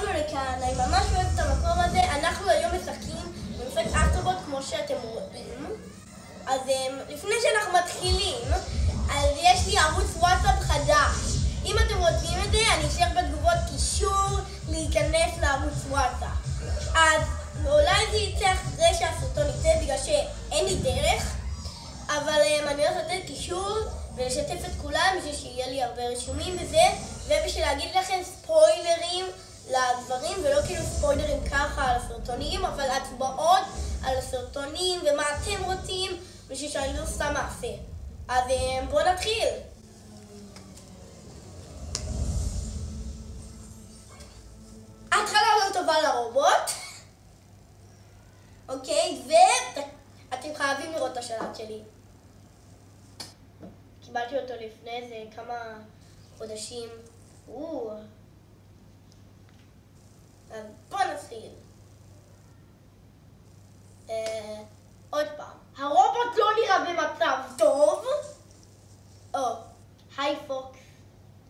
חזרנו לכאן, אני ממש אוהבת את המקום הזה. אנחנו היום משחקים במשחק אסטרובוט כמו שאתם רואים. אז לפני שאנחנו מתחילים, אז יש לי ערוץ וואטסאפ חדש. אם אתם רוצים את זה, אני אשאר בתגובות קישור להיכנס לערוץ וואטסאפ. אז אולי זה יצא אחרי שהסרטון יצא בגלל שאין לי דרך, אבל אני הולכת לתת קישור ולשתף את כולם בשביל שיהיה לי הרבה רשומים וזה, ובשביל להגיד לכם ספוילרים לדברים, ולא כאילו ספוילרים ככה על הסרטונים, אבל הצבעות על הסרטונים ומה אתם רוצים, בשביל שאני לא סתם אעשה. אז בואו נתחיל. התחלה לא טובה לרובוט. אוקיי, ואתם חייבים לראות את השלט שלי. קיבלתי אותו לפני איזה כמה חודשים. אז בוא נתחיל. עוד פעם. הרובוט לא נראה במצב טוב. היי פוקס.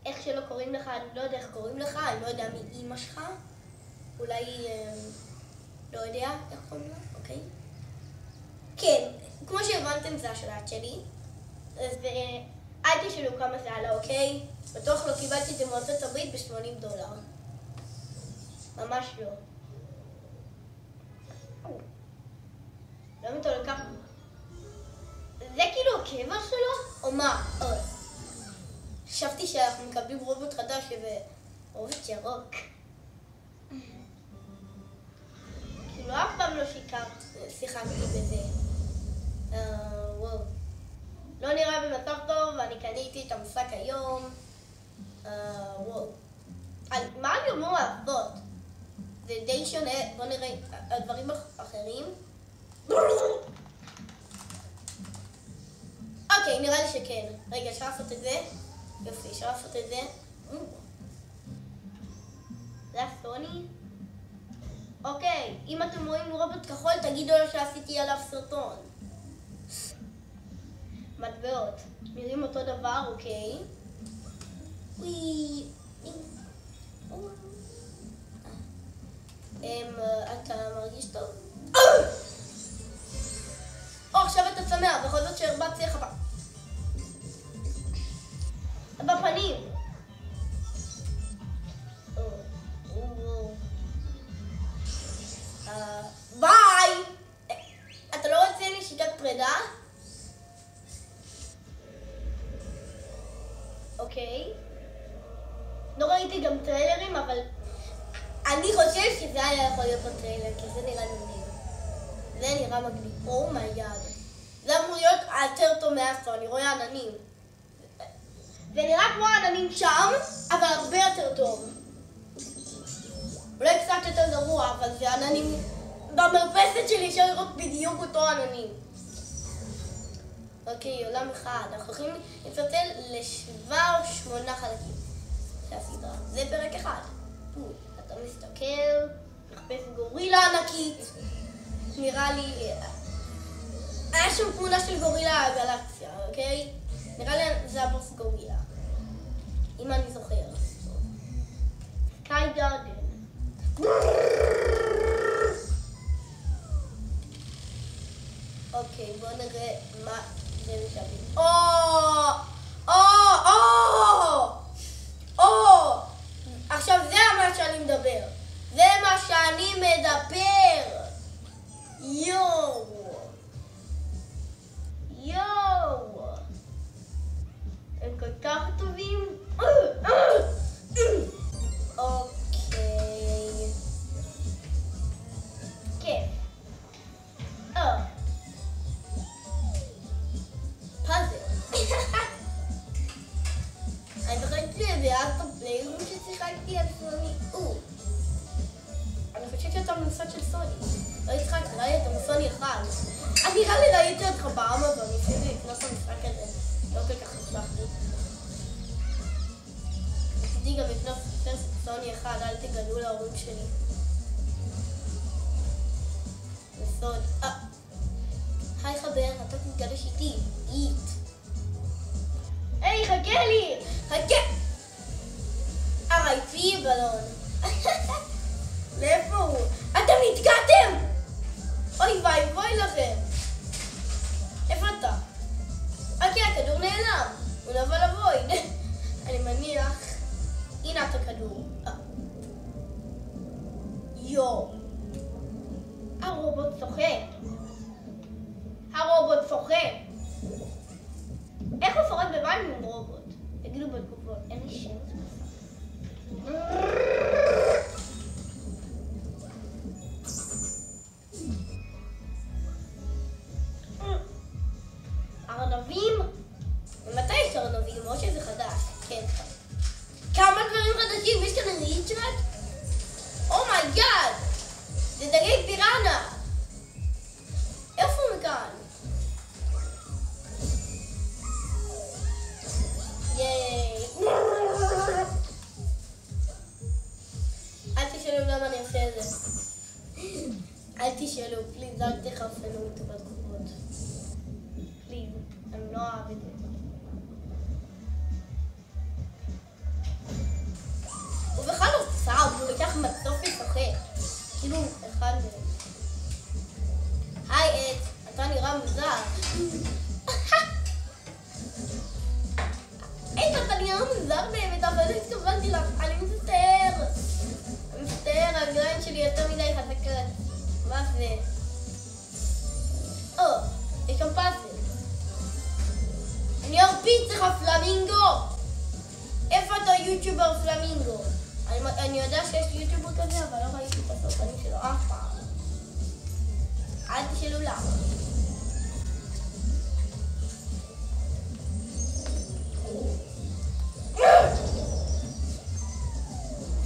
איך שלא קוראים לך, אני לא יודע איך קוראים לך, אני לא יודע מי אמא שלך. אולי, לא יודע איך קוראים לה, אוקיי? כן, כמו שהבנתם זה השלט שלי. אז אל תשאלו כמה זה עלה, אוקיי? בטוח לא קיבלתי את זה מארצות הברית $80. ממש לא. למה אתה לקח? זה כאילו הקבר שלו? או מה? חשבתי שאנחנו מקבלים רובוט חדש ורובוט ירוק. כאילו אף פעם לא שיחקתי בזה. וואו. לא נראה במצב טוב, ואני קניתי את המשחק היום. וואו. מה אני אומר לעשות? זה די שונה, בוא נראה הדברים אחרים. אוקיי, נראה לי שכן. רגע, אפשר לעשות את זה? יופי, אפשר לעשות את זה. זה הסוני? אוקיי, אם אתם רואים רובוט כחול, תגידו לו שעשיתי עליו סרטון. מטבעות. נראים אותו דבר, אוקיי. אתה מרגיש טוב? עכשיו אתה שמח, בכל זאת שהרבצתי לך בפנים. ביי! אתה לא רוצה נשיקת פרידה? אוקיי. לא ראיתי גם טריילרים, אבל אני חושב שזה היה יכול להיות בטריילר, כי זה נראה מגניב. זה נראה מגניב. אומייגאד. זה אמור להיות יותר טוב מהסרטון, אני רואה עננים. זה נראה כמו העננים שם, אבל הרבה יותר טוב. אולי קצת יותר גרוע, אבל זה עננים. במרפסת שלי אפשר לראות בדיוק אותו עננים. אוקיי, עולם אחד. אנחנו יכולים לפצל ל7 או 8 חלקים. זה הסדרה. זה פרק אחד. אתה מסתכל, מחפש גורילה ענקית. נראה לי... היה שם תמונה של גורילה הגלקסיה, אוקיי? נראה לי זה הבוס גורילה. אם אני זוכר. סקאי גארדן. אוקיי, בואו נראה מה זה משווים. עכשיו זה מה שאני מדבר. זה מה שאני מדבר. יואו. הם כל כך טובים. אוקיי. כן. פאזל. אני זוכרת שזה האסטרופליירים ששיחקתי על סוני. אני חושבת שאתה ממשחק של סוני. לא הצחקתי, ראיתי את המסוני אחד. אז נראה לי ראיתי אותך באמזון, ניסיתי לקנות את המשחק הזה. לא כל כך הצלחתי. ניסיתי גם לקנות סוני אחד, אל תגלו להורים שלי. זה סוד. היי חבר, אתה תתגלש איתי. היי, חכה לי! חכה! R.I.P. בלון. הוא נפל לוויד. אני מניח, הנה את הכדור. יו. הרובוט צוחק. הרובוט צוחק. איך הוא שורד בבית עם רובוט? תגידו בתגובות, אין לי שם. ארנבים? ומתי יש ארנבים? או שזה חדש? כן. כמה דברים חדשים? יש כאן ריצ'רד? אומייגאד! זה דגי פיראנה! איפה הוא מכאן? ייי! אל תשאלו למה אני עושה את זה. אל תשאלו, פליז, אל תחפנו אותו בתגובות. פליז, אני לא אוהב את זה. הוא בכלל לא צעב, הוא לקח מצוף לשחק. כאילו, אחד מהם. היי עץ, אתה נראה מוזר. עץ, אתה נראה מוזר באמת, אבל לא התכוונתי לך, אני מצטער. אני מצטער, הרגליים שלי יותר מדי חזקות. מה זה? או, יש שם פאזל. אני ארפיץ לך פלמינגו! איפה אתה יוטיובר פלמינגו? אני יודע שיש יוטיובר כזה, אבל לא ראיתי את הסרטונים שלו אף פעם. אל תשאלו למה.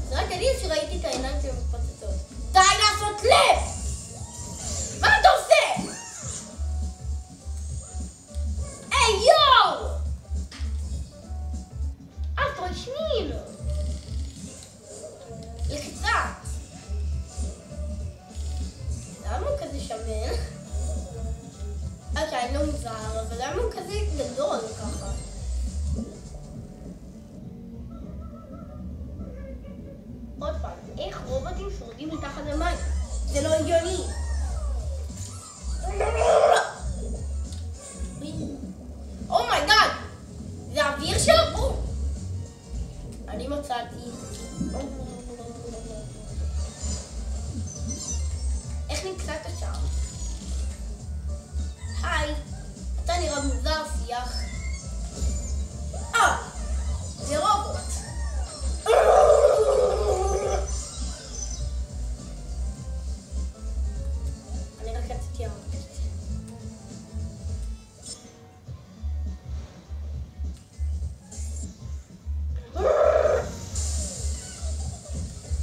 זה רק אני שראיתי את העיניים שלי מתפוצצות. די לעשות לב! מה אתה עושה? היי יואו! את רשמין! לקצת! למה הוא כזה שמן? אוקיי, לא מוזר, אבל למה הוא כזה גדול ככה? עוד פעם, איך רובוטים שורדים מתחת למים? זה לא הגיוני! אומייגאד! זה האוויר שלו? אני מצאתי. איך נמצאת שם? היי, אתה נראה מוזר שיח. זה רובוט. אני רק רציתי הרובוט.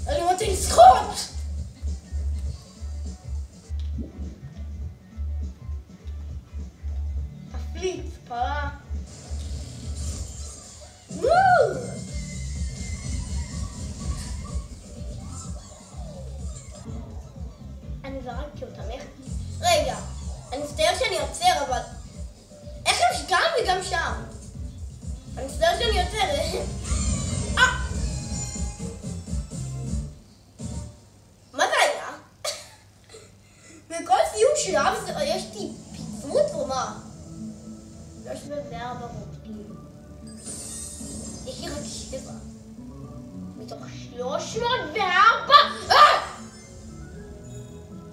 אני רוצה לשחות! הפליץ, פרה. אני זרקתי אותם, איך? רגע, אני מצטער שאני עוצר, אבל... איך הם גם וגם שם? אני מצטער שאני עוצר. מה זה היה? בכל סיום שלב יש לי פיצוץ או מה? 304 רובוטים. יש לי רק 7. מתוך 304!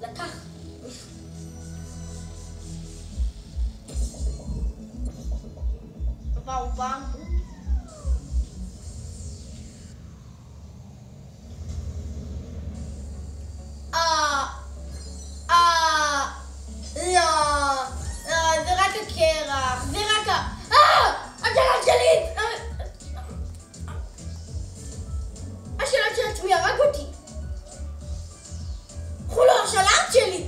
לקח. וואו, וואו. לא, זה רק הקרח, זה רק השלט שלי! השלט של עצמי הרג אותי. קחו לו השלט שלי!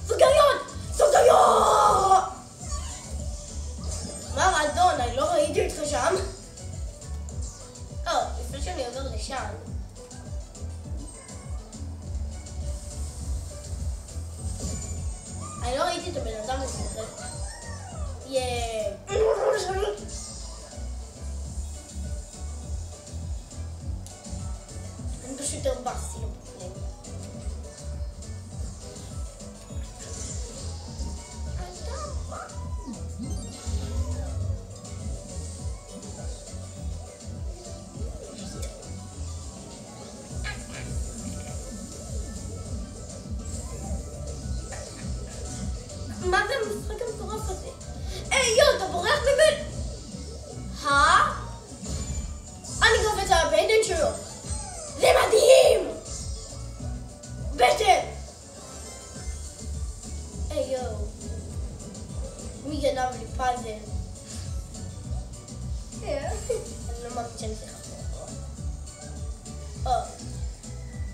סוגריות! סוגריות! מה רדון, אני לא ראיתי אותך שם. לפני שאני עובר לשם. אני לא ראיתי את הבן אדם הזה. אני פשוט הרבסתי לו בפנים. המשחק המטורף הזה? היי, יו, אתה בורח מבן? אני קופץ על הבטן שלו. זה מדהים! בטן! היי, יו. מי גנב לי פאזל? אני לא מאמין שאני צריך לחזור.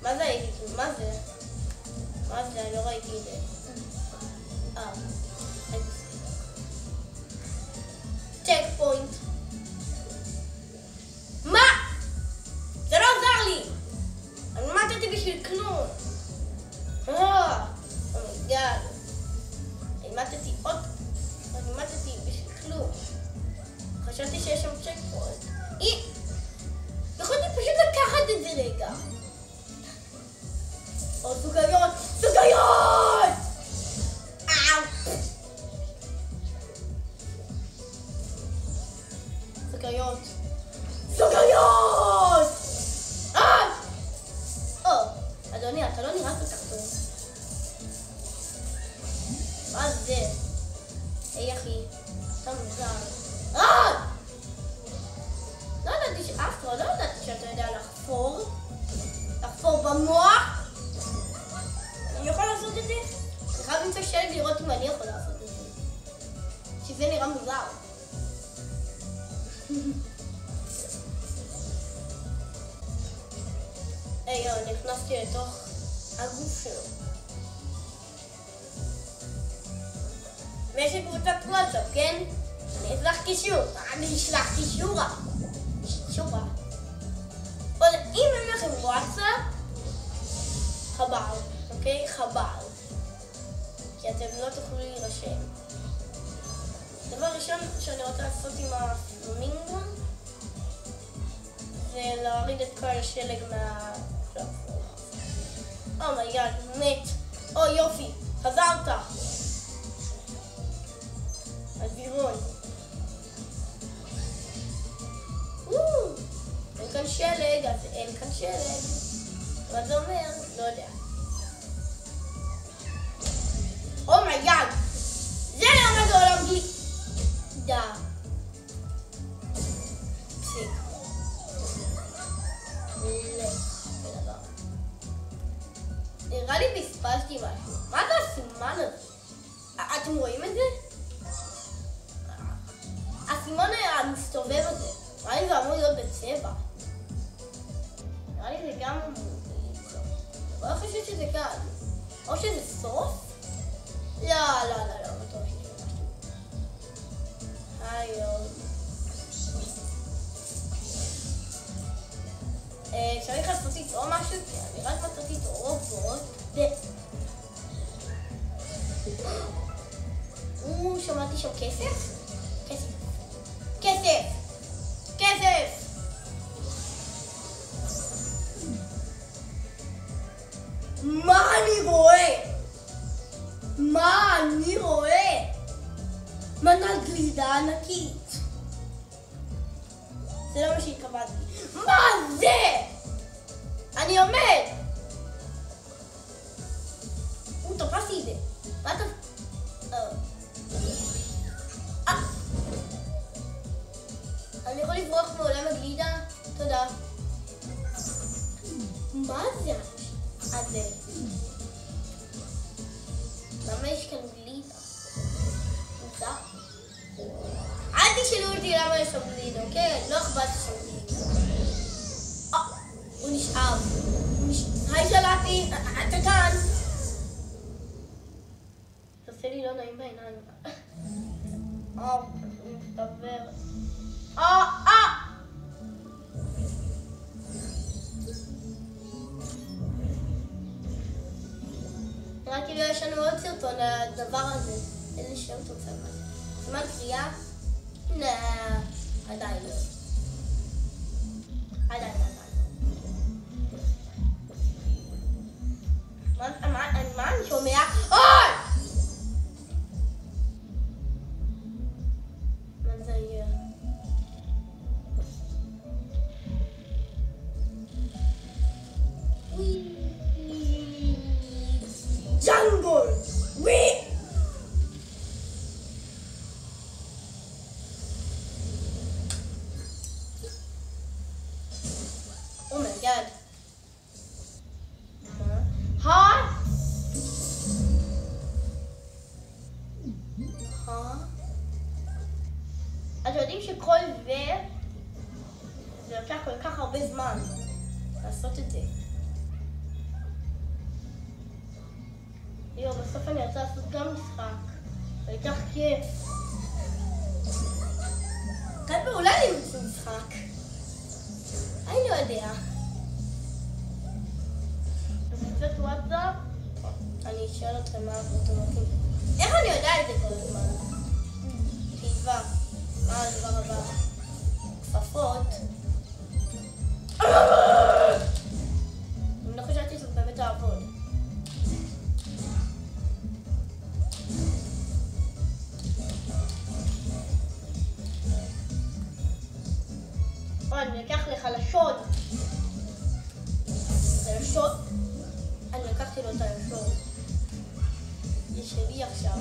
מה זה הייתי? מה זה? מה זה? אני לא ראיתי את זה. צ'ק פוינט. מה? זה לא עזר לי! אני מתתי בשביל כלום. אומייגאד. אני מתתי בשביל כלום. חשבתי שיש שם צ'ק פוינט. יכולתי פשוט לקחת את זה רגע. או סוכריות! סוכריות! סוכריות! סוכריות! אדוני, אתה לא נראה כל כך טוב. מה זה? היי אחי, אתה מוזר. לא ידעתי שאפרו, לא ידעתי שאתה יודע לחפור. לחפור במוח. אני יכול לעשות את זה? אני חייב למצוא שלג לראות אם אני יכול לעשות את זה. שזה נראה מוזר. היי יו, נכנסתי לתוך הגוף שלו. ויש לי קבוצת וואטסאפ, כן? אני אשלח קישור. אני אשלח קישורה. שורה. אבל אם אין לכם וואטסאפ, חבל, אוקיי? חבל. כי אתם לא תוכלו להירשם. דבר ראשון שאני רוצה לעשות עם הפלומינגו זה להוריד את כל השלג מהפלטפורמה. אומייגאד, מת. יופי, חזרת. אווירון. אין כאן שלג, אז אין כאן שלג. מה זה אומר? לא יודע. אומייגאד! זה לא עומד העולם בלי... דה. פסיק. נראה לי פספסתי משהו. מה זה הסימן הזה? אתם רואים את זה? הסימן המסתובב הזה. נראה לי זה אמור להיות בצבע. נראה לי זה גם אמור להיות. אני חושבת שזה כאן. או שזה סוף? לא, בטוח שזה משהו. היום. צריך לעשות איתו משהו? אני רק מצאתי איתו רובוט. שמעתי שם כסף? כסף! מה אני רואה? מנת גלידה ענקית. זה לא מה שהתכוונתי. מה זה? אני עומד! תפסתי את זה. מה אתה... אני יכול לברוח מעולם הגלידה? תודה. מה זה? הזה. למה יש כאן גלידה? מוזר. אל תשאלו אותי למה יש שם גלידה, אוקיי? לא אכפת שם גלידה. הוא נשאר. היי שלטי, אתה כאן. זה עושה לי לא נעים בעיניים. הוא מסתבר. נראה כאילו יש לנו עוד סרטון לדבר הזה. איזה שם תוצא מה זה? סימן קריאה? עדיין לא. עדיין. מה אני שומע? מה זה יהיה? ג'אנגול! אתם יודעים שכל זה לוקח כל כך הרבה זמן לעשות את זה. בסוף אני רוצה לעשות גם משחק. זה ייקח כיף. כאן אולי אני רוצה משחק. אני לא יודע. בקבוצת וואטסאפ, אני אשאל אתכם מה אתם רוצים. איך אני יודע את זה כל הזמן? תיבה. מה הדבר הבא? כפפות. אני לא חושבתי שזה באמת לעבוד. אני לקח לך לשוד. זה לשוד. אני לקחתי לו את הלשוד. זה שלי עכשיו.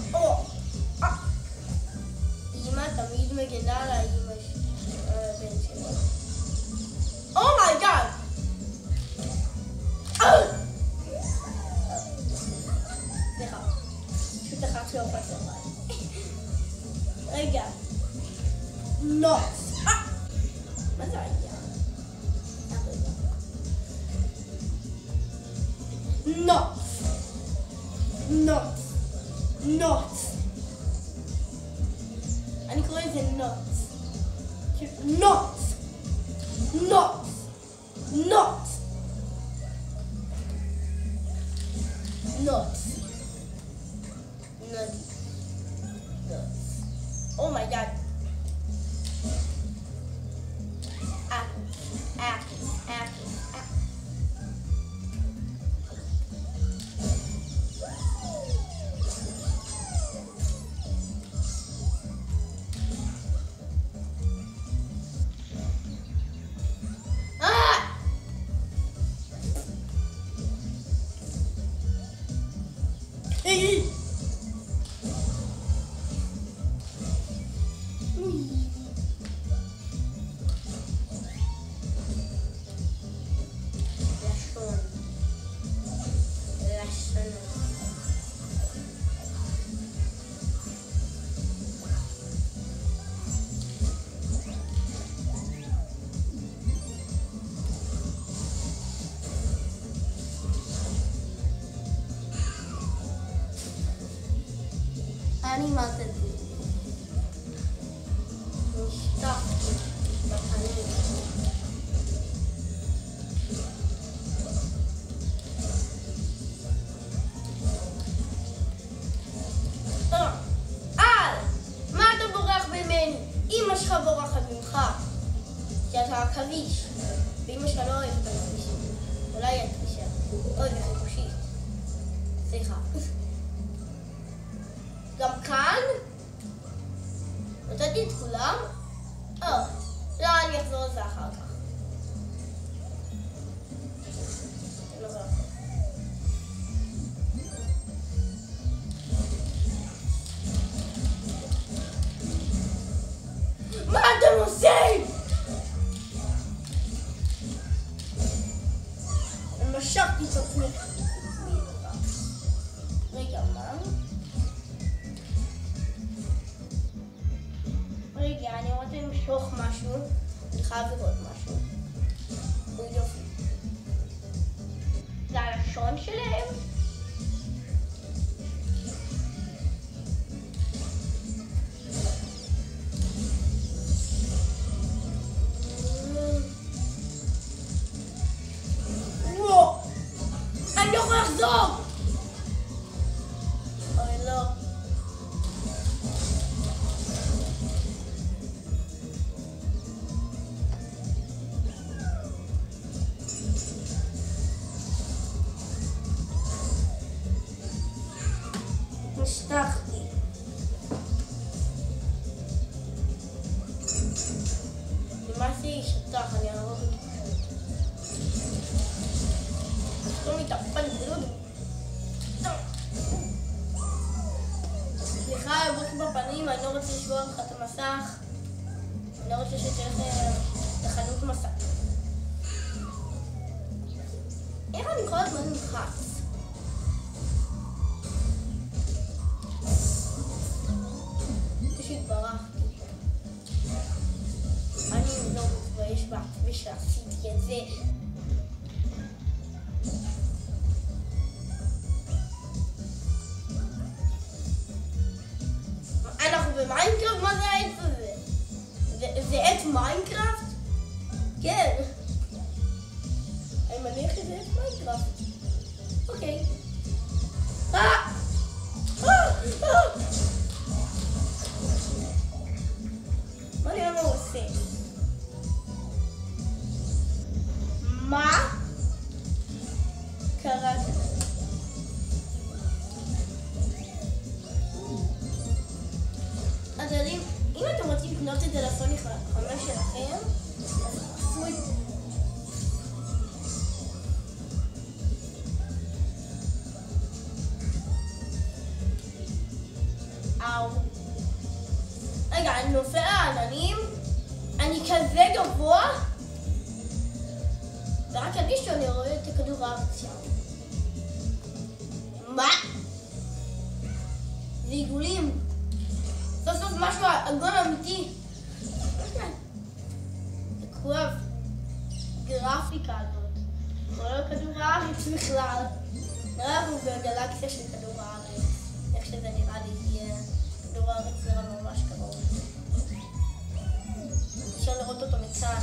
אמא תמיד מגנה על האמא הבן שלי. אומייגאד! סליחה. פשוט אחת לא פסה עליי. רגע. נוץ. מה זה היה? נוץ. נוץ. נוץ. אני קורא לזה נוץ. נוץ. נוץ. נוץ. נוץ. נוץ. אומייגאד. אני מעטתי. נשטח בפנים. מה אתה בורח ממני? אמא שלך בורחת ממך. כי אתה עכביש. ואמא שלך לא אוהבת את עכבישים. אולי היא עכבישה. אוי, זה חיפושית. סליחה. גם כאן? נתתי את כולם? לא, אני אחזור לזה אחר כך. מה אתם עושים? אני משכתי את עצמי. רגע, מה? רגע, אני רוצה למשוך משהו. אני חייב לראות משהו. יופי. זה הלשון שלהם? וואו! אני לא יכולה לחזור! אוי לא. נשטחתי. למעשה שטח, אני אראה אותו. לא מתאפן, זה לא... סליחה, יבוק בפנים, אני לא רוצה לשבור לך את המסך. אני לא רוצה שתלך לחנות מסך. איך אני כל הזמן נלחץ? פשוט ברחתי. אני לא מתבייש בעצמי שעשיתי את זה. אנחנו במיינקראפט? מה זה העץ הזה? זה עץ מיינקראפט? כן. אני מניח שזה עץ מיינקראפט. אוקיי. מה נראה מה הוא עושה? מה קרה? אז אם אתם רוצים לקנות את טלפון 5 שלכם, אז עשו את זה. רגע, אני נופל על העננים? אני כזה גבוה? ורק ארגיש שאני רואה את כדור הארץ שם. מה? זה עיגולים. סוף סוף משהו עגול אמיתי. זה כואב. גרפיקה הזאת. זה לא כדור הארץ בכלל. נראה לנו בגלקסיה של כדור הארץ. איך שזה נראה לי, כדור הארץ נראה ממש קרוב. אפשר לראות אותו מצד.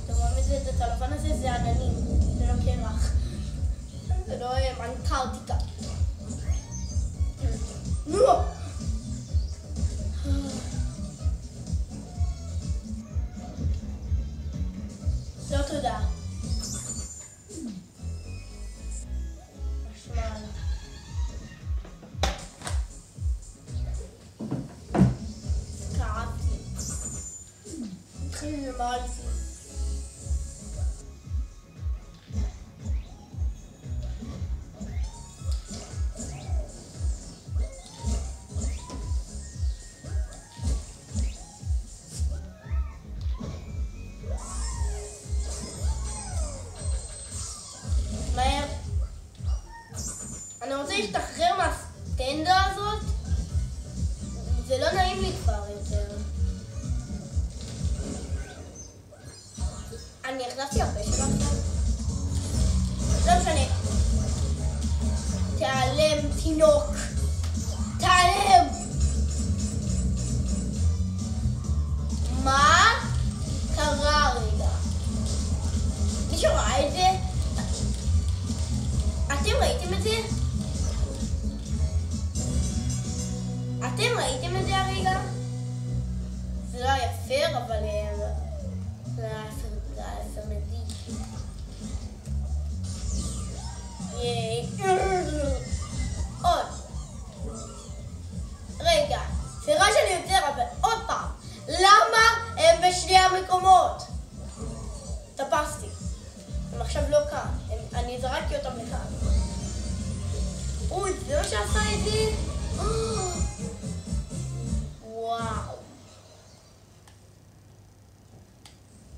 אתם רואים את זה, את הלבן הזה, זה עננים, זה לא קרח. זה לא אנטארקטיקה. נו! לא תודה. משמע. כאבתי. התחיל למעלתי. אני רוצה להשתחרר מהסטנדה הזאת. זה לא נעים לי כבר יותר. אני החלפתי הרבה שלו עכשיו. לא משנה. תיעלם, תינוק. תיעלם! מה קרה רגע? מישהו ראה את זה? אתם ראיתם את זה? אתם ראיתם את זה הרגע? זה לא היה פייר, אבל זה היה פייר מדיק. עוד. רגע, סליחה שאני יוצר, אבל עוד פעם. למה הם בשני המקומות? תפסתי. הם עכשיו לא כאן. אני זרקתי אותם לכאן. אוי, זה מה שעשה את זה? וואו.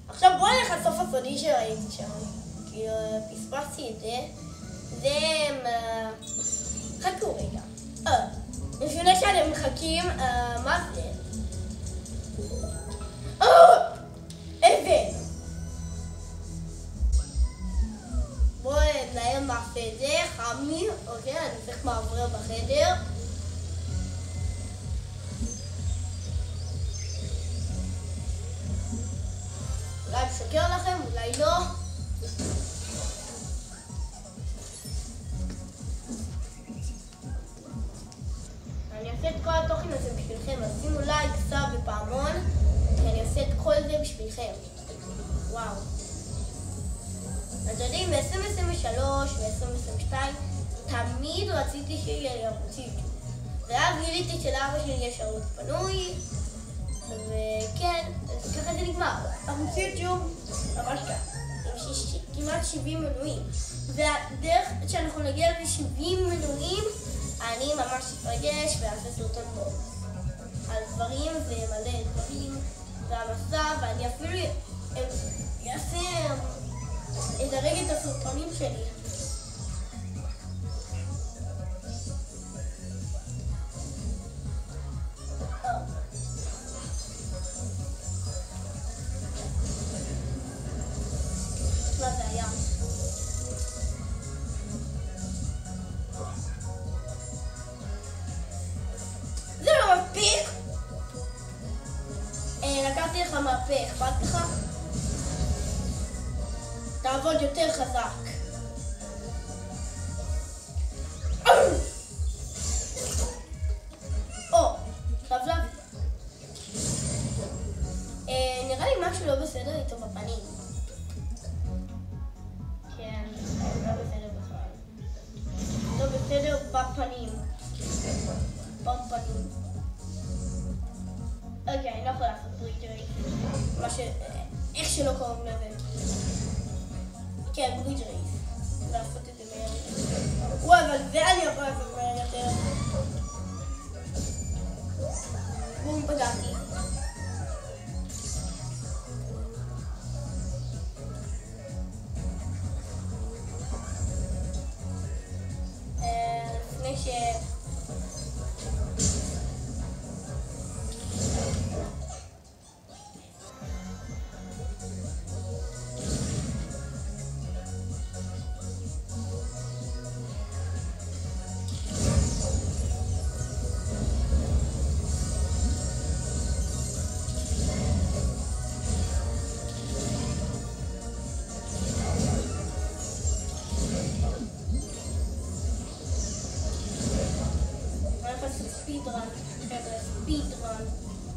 עכשיו בואו נלך לסוף הסודי שראיתי שם. כי פספסתי את זה. זה... חכו רגע. לפני שאתם מחכים, מה זה? אבן! בואו נעיר מאפה את זה, חם לי. אוקיי, אני צריך מעברר בחדר. אולי משקר לכם, אולי לא. אני אעשה את כל התוכן הזה בשבילכם, אז שימו לייק, סאב ופעמון, כי אני אעשה את כל זה בשבילכם. וואו. אז יודעים, ב-2023 ו-2022 תמיד רציתי שיהיה לי ערוץ יוטיוב. ואז גיליתי שלאבא שלי יש ערוץ פנוי, וכן, אז ככה זה נגמר. ערוץ יוטיוב, ממש ככה, עם כמעט 70 מנויים. והדרך שאנחנו נגיע ל-70 מנויים, אני ממש אתרגש ואעשה סרטון בו. על דברים ומלא דברים, והמסע, ואני אפילו אעשה... אדרג את הסרטונים שלי. לך מהפה, אכפת לך? תעבוד יותר חזק. לבלב. נראה לי משהו לא בסדר איתו בפנים. כן, לא בסדר בכלל. לא בסדר בפנים. בפנים. אוקיי, אני לא יכולה לעשות בריג'רי. איך שלא קוראים לזה. כן, בריג'רי. לעשות את זה מהר. וואי, אבל זה אני יכולה לעשות מהר יותר. בום, פגעתי. לפני ש... ספידרן, חבר'ה, ספידרן.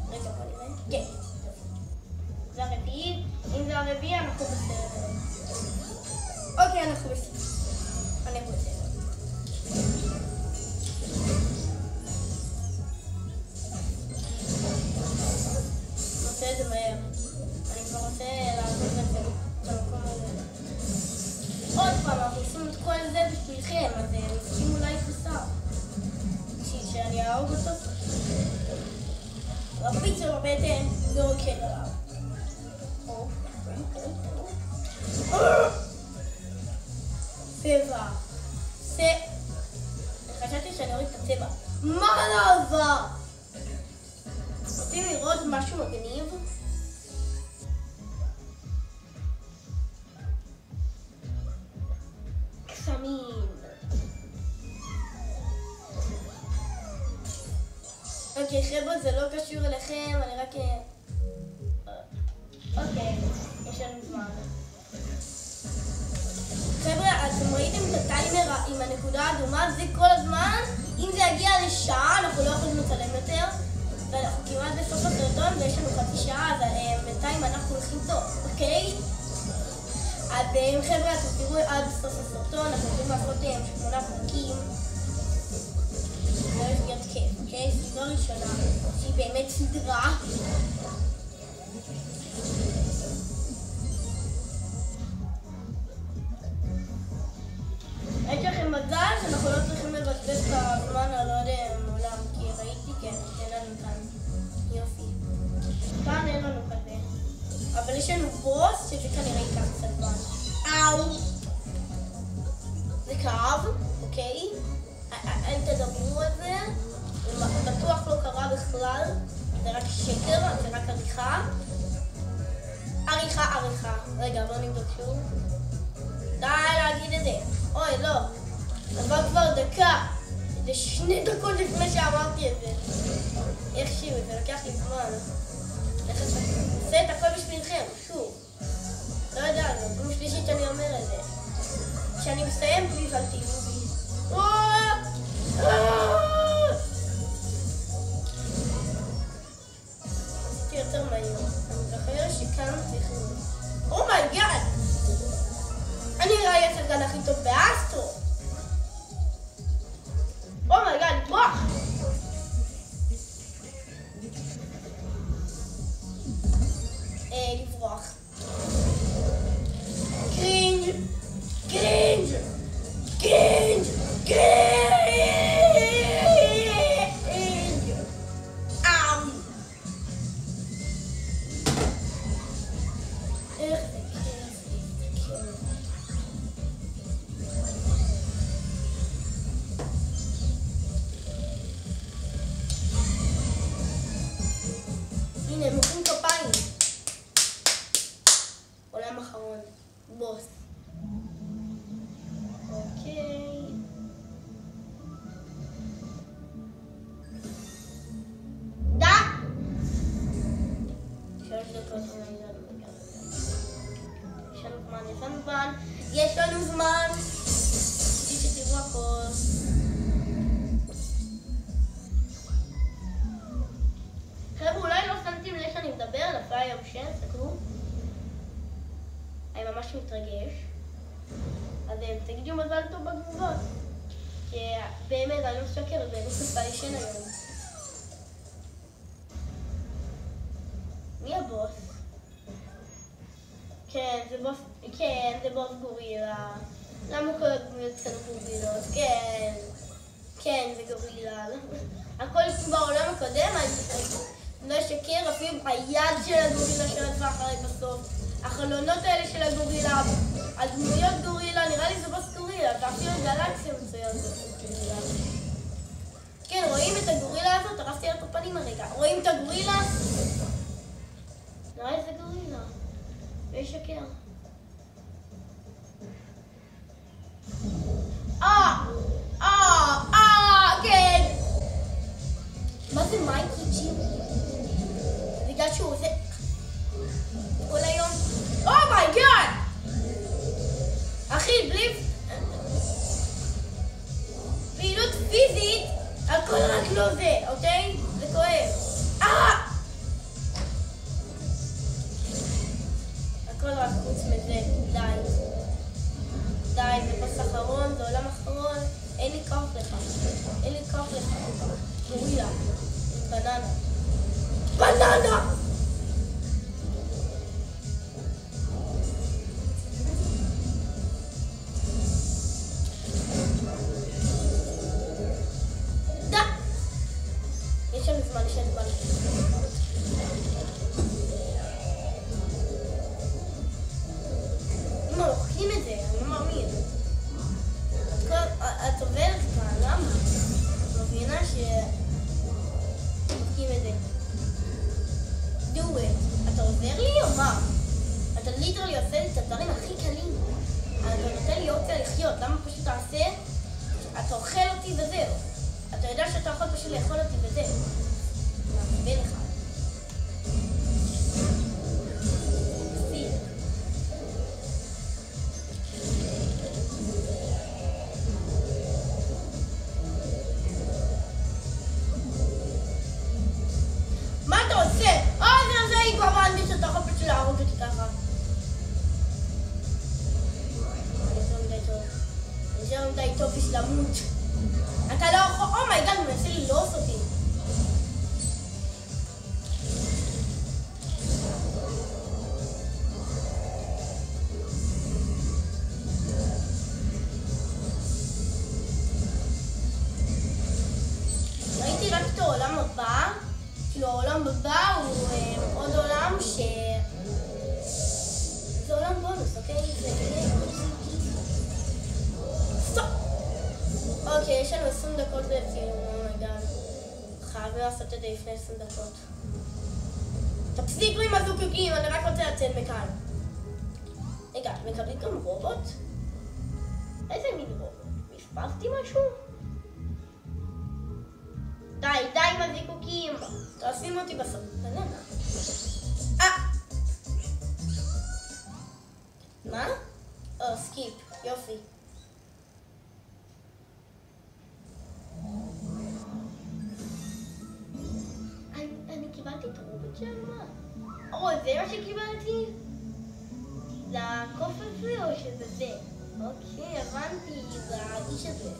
רגע, בוא נראה. כן. זה הרביעי. אם זה הרביעי, אנחנו בסדר. אוקיי, אנחנו בסדר. אנחנו בסדר. נעשה את זה מהר. אני כבר רוצה לעשות את זה. עוד פעם, אנחנו עושים את כל זה בשבילכם, אז שימו לייק וסאב. שאני אהוג אותו. רבית שלו בטן לא רוקד עליו. צבע. חשבתי שאני אוריד את הצבע. מה לא עבר? רוצים לראות משהו מגניב? קסמים. אוקיי, חבר'ה, זה לא קשור אליכם, אני רק... אוקיי, יש לנו זמן. חבר'ה, אתם ראיתם את הטיימר עם הנקודה האדומה? זה כל הזמן, אם זה יגיע לשעה, אנחנו לא יכולים לצלם יותר, ואנחנו כמעט בסוף הסרטון, ויש לנו חצי שעה, אז בינתיים אנחנו הולכים טוב, אוקיי? אז חבר'ה, אתם תראו עד סוף הסרטון, אנחנו הולכים לעשות 8 פרקים. זה הולך להיות כיף, אוקיי? סדרה ראשונה, שהיא באמת סדרה. יש לכם מזל שאנחנו לא צריכים לבזבז את הזמן, אני לא יודע מעולם, כי ראיתי, כן, אין לנו כאן. יופי. כאן אין לנו כזה. אבל יש לנו בוס שזה כנראה ייקח קצת זמן. אאו! זה כאב, אוקיי? אל תדברו על זה, בטוח לא קרה בכלל, זה רק שקר, זה רק עריכה. עריכה. רגע, בוא נבדוק שוב. די להגיד את זה. אוי, לא. עבר כבר דקה. זה 2 דקות לפני שאמרתי את זה. איכשהו, זה לקח לי זמן. עושה את הכל בשבילכם, שוב. לא יודע, זו פעם שלישית שאני אומר את זה. כשאני מסיים, פליז אל תהיו בי. עשיתי יותר מהיר. אני זוכר שכאן צריכים... אומייגאד! אני נראה לי השחקן הכי טוב באסטרו! אומייגאד, ברוח! לברוח. קרינג'! קרינג'! קרינג'! קרינג'! איך זה כיף, הנה, הם מוחאים כפיים. עולם אחרון. בוס. אוקיי. דה! 3 דקות. יש לנו זמן. שתראו הכל. חבר'ה, אולי לא שמתם לב שאני מדבר על הפעי היושב, תסתכלו. אני ממש מתרגש. אז תגידו מזל טוב בתגובות. כי באמת, אני לא משקר, זה לא סופה ישן היום. מי הבוס? כן, זה בוס גורילה. למה כל הדמויות כאן גורילות? כן, זה גורילה. הכל בעולם הקודם, אני לא אשקר, אפילו היד של הגורילה שרדפה אחרי בסוף. החלונות האלה של הגורילה, הדמויות גורילה, נראה לי זה בוס גורילה, ואפילו גלקסיה מצוין גורילה. כן, רואים את הגורילה הזאת? הרסתי לה את הפנים הרגע. רואים את הגורילה? נראה לי זה גורילה. לא ישקר. כן. מה זה מייקי ג'ימי? בגלל שהוא עושה כל היום. אומייגאד! אחי, בלי פעילות פיזית, הכל רק לא זה, אוקיי? זה כואב. הכל רק חוץ מזה, די. די, זה פס אחרון, זה עולם אחרון. אין לי כוח לך. אין לי כוח לך. גורילה. בננה. בננה! די! יש לנו זמן, יש לנו זמן. אם לוקחים את זה, אני לא מאמין. את עוברת כאן, למה? את מבינה לוקחים את זה. do it. אתה עובר לי או מה? אתה ליטרלי עושה לי את הדברים הכי קלים. אתה נותן לי אופציה לחיות. למה פשוט תעשה? אתה אוכל אותי וזהו. אתה יודע שאתה יכול פשוט לאכול אותי וזהו. אני מבין לך. למות. אתה לא יכול... אומייגאד, הוא מנסה ללעוס אותי. ראיתי רק את העולם הבא. כאילו העולם הבא הוא עוד עולם זה עולם בונוס, אוקיי? אוקיי, יש לנו 20 דקות לציון, אומייגאד. חייבים לעשות את זה לפני 20 דקות. תפסיקו עם הזוקוקים, אני רק רוצה לצאת מכאן. רגע, מקבלים גם רובוט? איזה מין רובוט? מספרתי משהו? די עם הזיקוקים. תעשים אותי בסוף. בננה. מה? סקיפ. יופי. אני קיבלתי את הרובוט של מה? זה מה שקיבלתי? זה הקוף הזה או שזה זה? אוקיי, הבנתי, זה האיש הזה.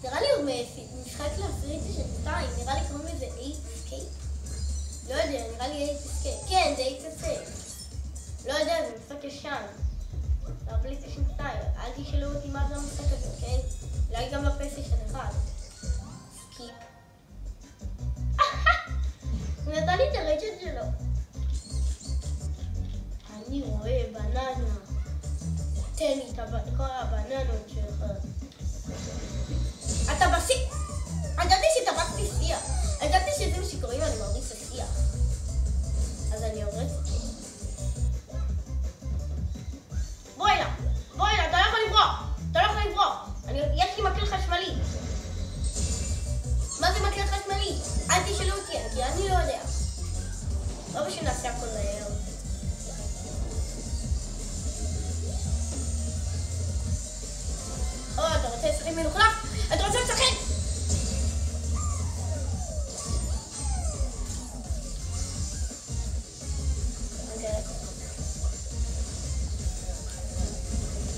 נראה לי הוא משחק להפריד של 2, נראה לי קוראים לזה 8 Escape? לא יודע, נראה לי 8 Escape. כן, זה 8 Escape. לא יודע, זה משחק ישן. זה הפלייסטיישן 2. אל תשאלו אותי מה זה המשחק הזה, אוקיי? אולי גם בפלייסטיישן 1. סקיפ. הוא נתן לי את הרשת שלו. אני רואה בננה. תן לי את כל הבננות שלך. אתה בשיח. ידעתי שאתה רק בשיח. ידעתי שזה מה שקוראים אני מרגיש בשיח. אז אני הורס אותי. בוא אליו, אתה לא יכול לברוח. אתה לא יכול לברוח. יש לי מקל חשמלי. מה זה מקל חשמלי? אל תשאלו אותי, כי אני לא יודע. לא בשביל נעשה הכל מהר. אתה רוצה לשחק מלוכלך? אתה רוצה לשחק?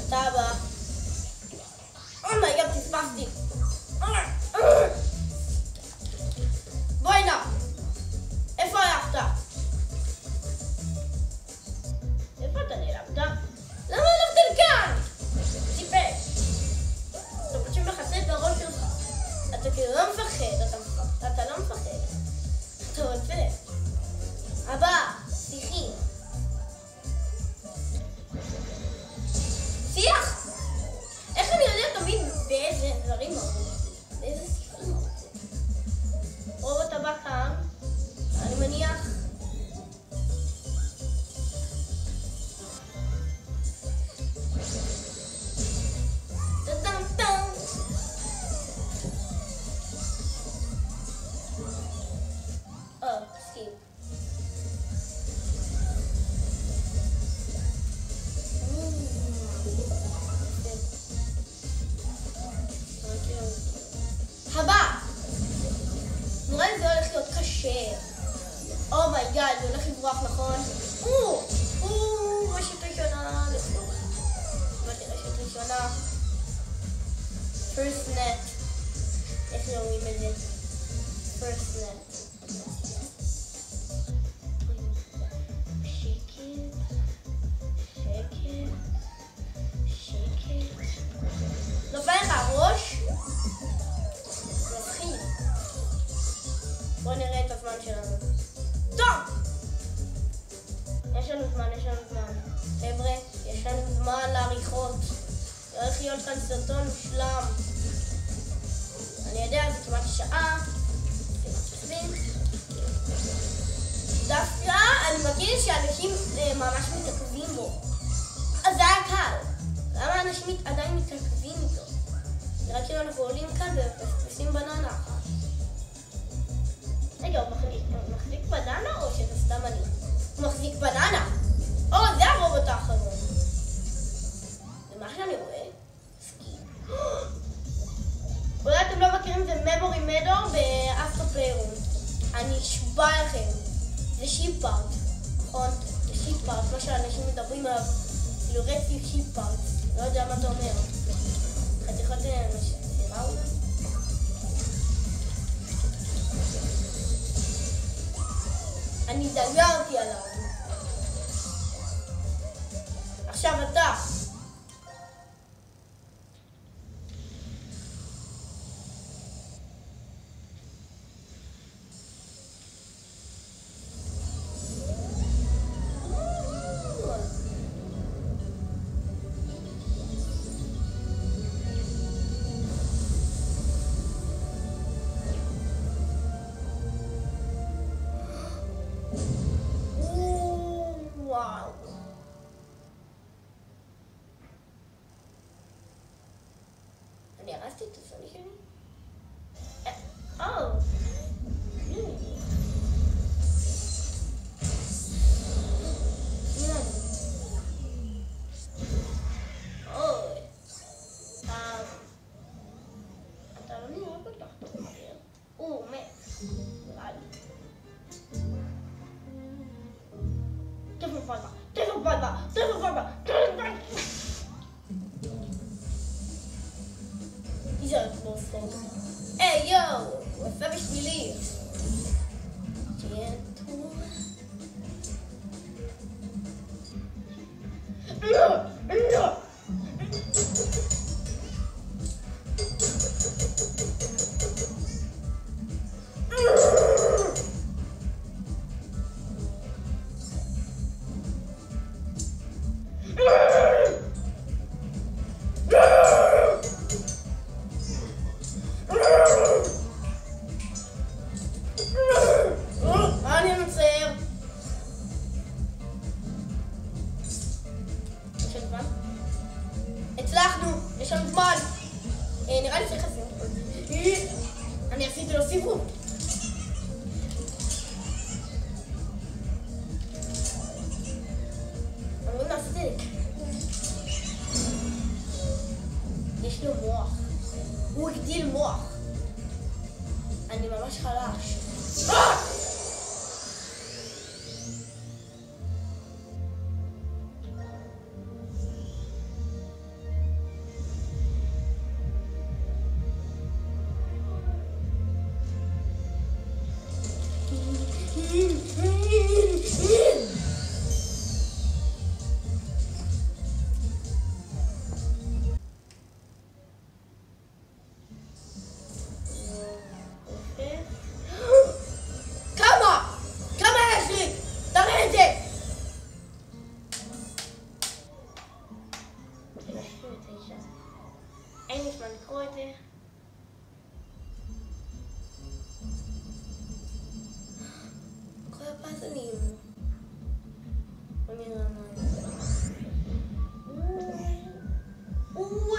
אתה הבא. אומייגאד, תספסתי. בואי נא. איפה הלכת? איפה אתה נעלמת? למה הלכת לכאן? טיפש. אתה פשוט מכסה את הראש שלך. אתה כאילו לא מפחד, אתה לא מפחד. אתה רוצה. הבא, שיחי. שיח? איך אני יודע תמיד באיזה דברים מראים? באיזה שיחים מראים? רובוט הבא כאן, אני מניח. סקיפ. הבא! נראה לי זה הולך להיות קשה. אומייגאד, זה הולך לברוח, נכון? רשת ראשונה. רשת ראשונה. first net. איך לא רואים את זה? first net. נופל לך הראש? מפחיד. בואו נראה את הזמן שלנו. טוב! יש לנו זמן. חבר'ה, יש לנו זמן לעריכות. הולך להיות כאן סרטון מושלם. אני יודע, זה כמעט שעה. דווקא אני מכיר שאנשים ממש מתעכבים בו. אז זה היה קל. למה אנשים עדיין מתעכבים איתו? נראה כאילו אנחנו עולים כאן ומפספסים בננה אחת. רגע, הוא מחזיק בננה או שזה סתם אני? הוא מחזיק בננה! זה הרובוט האחרון. זה מה שאני רואה? סקיפ. אולי אתם לא מכירים, זה memory meadow באסטרו פליירום. אני אשבע לכם. זה שיפ-פארט, נכון? זה שיפ-פארט, מה שאנשים מדברים עליו. כאילו רציף שיפ-פארט. לא יודע מה אתה אומר. חתיכות סירה אולי? אני דגרתי עליו. עכשיו אתה. וואו. אני הרסתי את הסוני שלי? אתה לא נראה כל כך טוב. מת. נראה לי. תיזהר כמו ספורט. היי יואו, הוא עשה בשבילי. אני ממש חלש. כמה יש לי? תראה את זה! 99. אין לי זמן לקרוא את זה. כל הפאזלים. אני יודע מה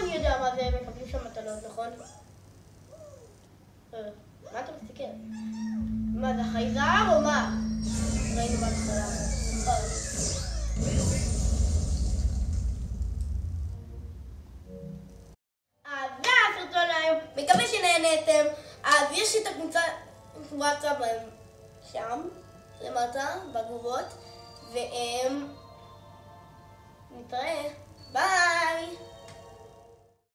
אני יודע מה זה, מקבלים שם מתנות, נכון? מה אתה מסתכל? מה זה, חייזר או מה? ראינו בהתחלה. אז זה הסרטון היום, מקווה שנהנתם. אז יש לי את הקבוצת וואטסאפ שם, למטה, בתגובות, נתראה, ביי!